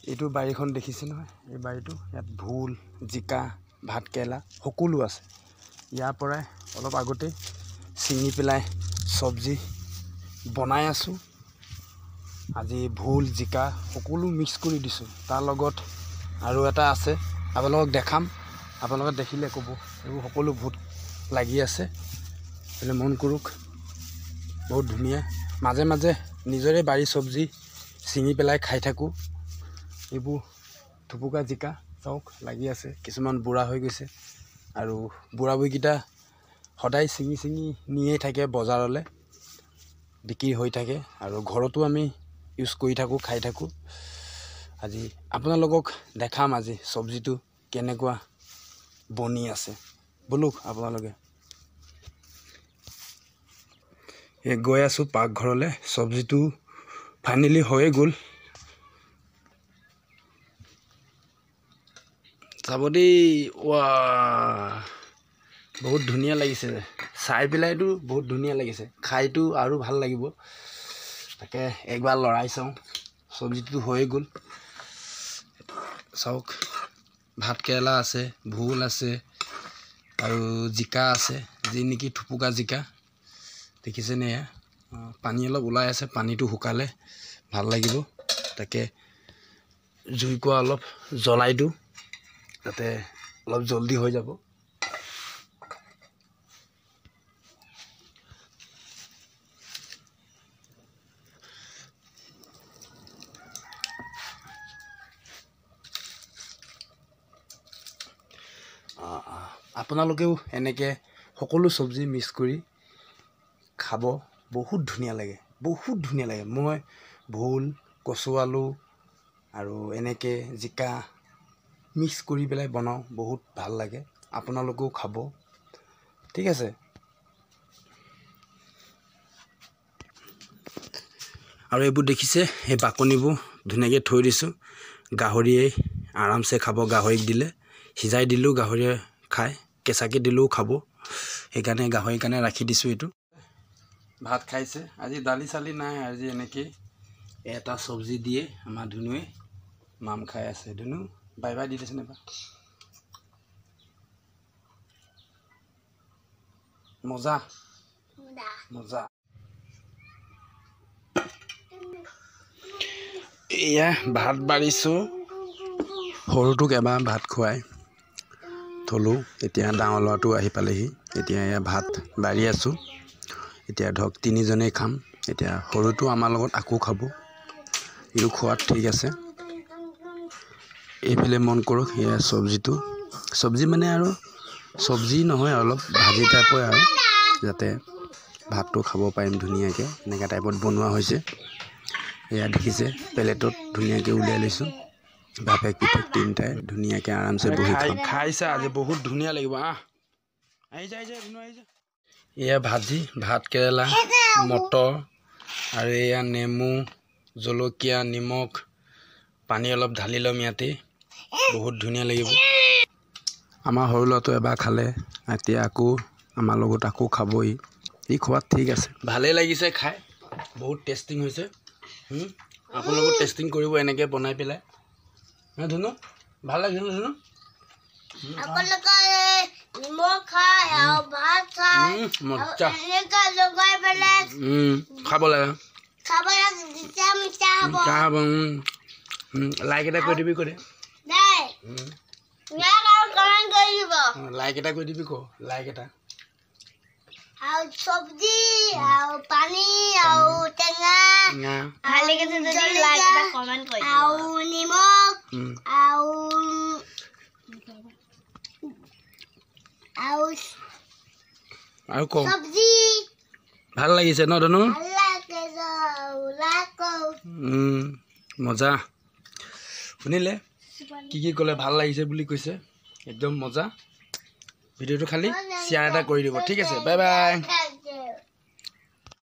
এইটো বাৰীখন দেখিছে নহয়, এই বাৰীটো ইয়াত ভোল, জিকা, ভাতকেৰেলা সকলো আছে। ইয়াৰ পৰাই অলপ আগতে ছিঙি পেলাই চব্জি বনাই আছোঁ। আজি ভোল, জিকা সকলো মিক্স কৰি দিছোঁ। তাৰ লগত আৰু এটা আছে, আপোনালোকক দেখাম। আপোনালোকে দেখিলে ক'ব এইবোৰ সকলো ভোট লাগি আছে। এইফালে মন কৰক, বহুত ধুনীয়া। মাজে মাজে নিজৰে বাৰী চব্জি ছিঙি পেলাই খাই থাকোঁ। এইবোৰ থুপুকা জিকা চাওক লাগি আছে, কিছুমান বুঢ়া হৈ গৈছে। আৰু বুঢ়া বুঢ়ীকেইটা সদায় ছিঙি ছিঙি নিয়েই থাকে বজাৰলৈ, বিক্ৰী হৈ থাকে। আৰু ঘৰতো আমি ইউজ কৰি থাকোঁ, খাই থাকোঁ। আজি আপোনালোকক দেখাম আজি চব্জিটো কেনেকুৱা বনি আছে। বলক আপোনালোকে। গৈ আছোঁ পাকঘৰলৈ। চব্জিটো ফাইনেলি হৈয়ে গ'ল। চাব দেই, ৱা বহুত ধুনীয়া লাগিছে। চাই পেলাইতো বহুত ধুনীয়া লাগিছে, খাইতো আৰু ভাল লাগিব। তাকে একবাৰ লৰাই চাওঁ। চব্জিটো হৈয়ে গ'ল। চাওক, ভাতকেৰেলা আছে, ভোল আছে আৰু জিকা আছে, যি নেকি থুপুকা জিকা দেখিছেনে। এয়া পানী অলপ ওলাই আছে, পানীটো শুকালে ভাল লাগিব। তাকে জুইকুৰা অলপ জ্বলাই দিওঁ, যাতে অলপ জলদি হৈ যাব। আপোনালোকেও এনেকৈ সকলো চব্জি মিক্স কৰি খাব, বহুত ধুনীয়া লাগে, বহুত ধুনীয়া লাগে। মই ভোল, কচু আলু আৰু এনেকৈ জিকা মিক্স কৰি পেলাই বনাওঁ, বহুত ভাল লাগে। আপোনালোকেও খাব, ঠিক আছে। আৰু এইবোৰ দেখিছে, এই বাকলিবোৰ ধুনীয়াকৈ থৈ দিছোঁ। গাহৰিয়ে আৰামছে খাব। গাহৰিক দিলে, সিজাই দিলেও গাহৰিয়ে খায়, কেঁচাকৈ দিলেও খাব। সেইকাৰণে গাহৰিৰ কাৰণে ৰাখি দিছোঁ। এইটো ভাত খাইছে। আজি দালি চালি নাই, আজি এনেকৈ এটা চব্জি দিয়ে আমাৰ ধুনুৱে মাম খাই আছে। ধুনু বাই বাই দি দিছে নাইবা। মজা মজা। এয়া ভাত বাঢ়িছোঁ। সৰুটোক এবাৰ ভাত খুৱাই থলোঁ, এতিয়া ডাঙৰ ল'ৰাটো আহি পালেহি। এতিয়া এয়া ভাত বাঢ়ি আছোঁ। এতিয়া ধৰক তিনিজনেই খাম। এতিয়া সৰুটো আমাৰ লগত আকৌ খাব, ইও খোৱাত ঠিক আছে। এইফালে মন কৰক, এয়া চব্জিটো। চব্জি মানে আৰু চব্জি নহয়, অলপ ভাজি টাইপৰ আৰু, যাতে ভাতটো খাব পাৰিম ধুনীয়াকৈ। এনেকুৱা টাইপত বনোৱা হৈছে। এয়া দেখিছে, প্লেটত ধুনীয়াকৈ উলিয়াই লৈছোঁ। বাপেক পিতেক তিনিটাই ধুনীয়াকৈ আৰামছে বহি খাইছে। আজি বহুত ধুনীয়া লাগিব। আহি যায়। এয়া ভাজি, ভাত কেৰেলা, মটৰ আৰু এয়া নেমু, জলকীয়া, নিমখ, পানী অলপ ঢালি ল'ম ইয়াতে। বহুত ধুনীয়া লাগিব। আমাৰ সৰু ল'ৰাটো এবাৰ খালে, এতিয়া আকৌ আমাৰ লগত আকৌ খাবই। ই খোৱাত ঠিক আছে, ভালেই লাগিছে খাই, বহুত টেষ্টিং হৈছে। আপোনালোকেও টেষ্টিং কৰিব এনেকৈ বনাই পেলাই। ধুনু ভাল লাগিছে ন? ধুনু খাব লাগে। লাইক এটা কৰি দিবি, কৰি লাইক এটা কৰি দিবি, লাইক এটা। আৰু চব্জি আৰু পানী আৰু টেঙা ভাল লাগিছে যদি লাইক এটা কমেন্ট কৰি দিবা। আৰু নিমখ আৰু কও চব্জি ভাল লাগিছে ন? ধুনু মজা। শুনিলে কি ক'লে? ভাল লাগিছে বুলি কৈছে, একদম মজা। ভিডিঅ'টো খালি শ্বেয়াৰ এটা কৰি দিব, ঠিক আছে। Bye bye.